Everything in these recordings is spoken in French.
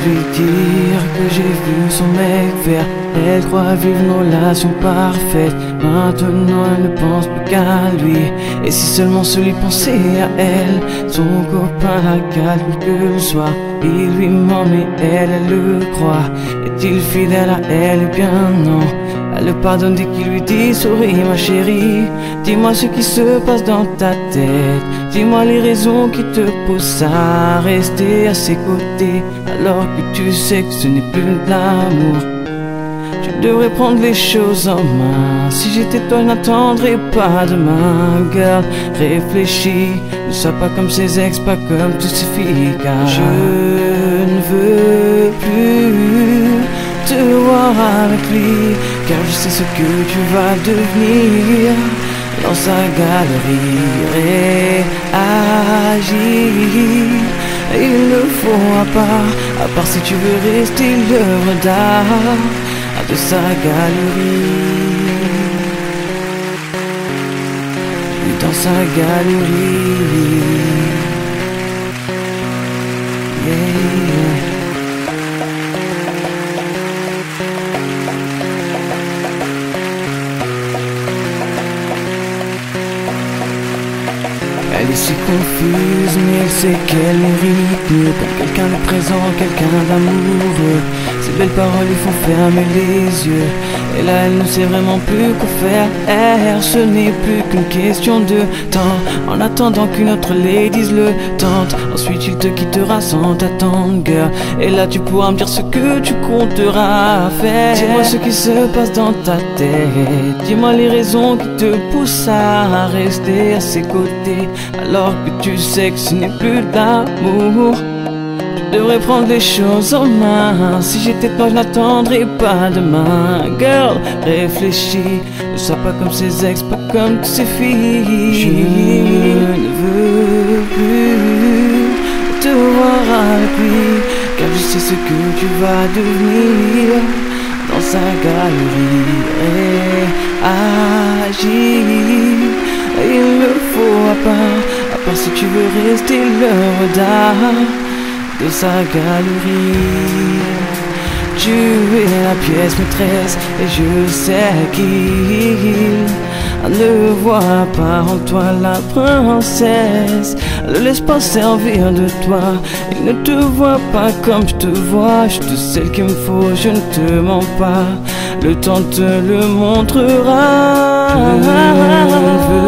lui dire que j'ai vu son mec faire. Elle croit vivre une relation parfaite. Maintenant elle ne pense plus qu'à lui. Et si seulement celui pensait à elle. Son copain la calme que le soir. Il lui ment mais elle le croit. Est-il fidèle à elle? Eh bien non. Elle le pardonne dès qu'il lui dit souris ma chérie. Dis-moi ce qui se passe dans ta tête. Dis-moi les raisons qui te poussent à rester à ses côtés. Alors que tu sais que ce n'est plus de l'amour. Tu devrais prendre les choses en main. Si j'étais toi, je n'attendrais pas demain. Girl, réfléchis. Ne sois pas comme ses ex, pas comme toutes ces filles. Car je ne veux plus te voir avec lui. Car je sais ce que tu vas devenir. Dans sa galerie, réagis. Il le faut à part si tu veux rester l'œuvre d'art de sa galerie. Dans sa galerie. Yeah. Elle est si confuse, mais elle sait qu'elle mérite mieux. Comme quelqu'un de présent, quelqu'un d'amoureux. Ces belles paroles lui font fermer les yeux. Et là elle ne sait vraiment plus quoi faire. Ce n'est plus qu'une question de temps. En attendant qu'une autre ladies le tente. Ensuite il te quittera sans t'attendre, girl. Et là tu pourras me dire ce que tu compteras faire. Dis-moi ce qui se passe dans ta tête. Dis-moi les raisons qui te poussent à rester à ses côtés. Alors que tu sais que ce n'est plus de l'amour. Tu devrais prendre les choses en main. Si j'étais toi, je n'attendrais pas demain. Girl, réfléchis. Ne sois pas comme ses ex, pas comme toutes ces filles. Je ne veux plus te voir avec lui. Car je sais ce que tu vas devenir. Dans sa galerie, réagis. Il le faut à part si tu veux rester l'œuvre d'art de sa galerie. Tu es la pièce maîtresse et je sais qu'il ne voit pas en toi la princesse. Ne laisse pas servir de toi. Il ne te voit pas comme je te vois. Je te sais qu'il me faut, je ne te mens pas. Le temps te le montrera. Je ne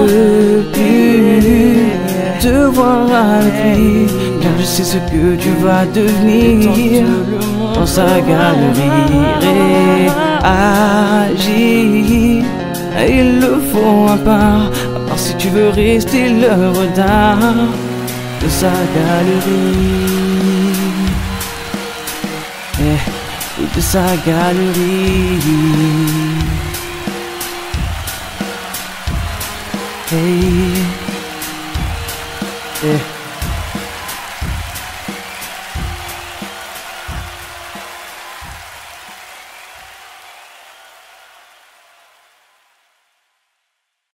veux plus te voir avec lui. Car je sais ce que tu vas devenir. Dans sa galerie, réagis. Il le faut à part si tu veux rester l'œuvre d'art de sa galerie. De sa galerie. Hey.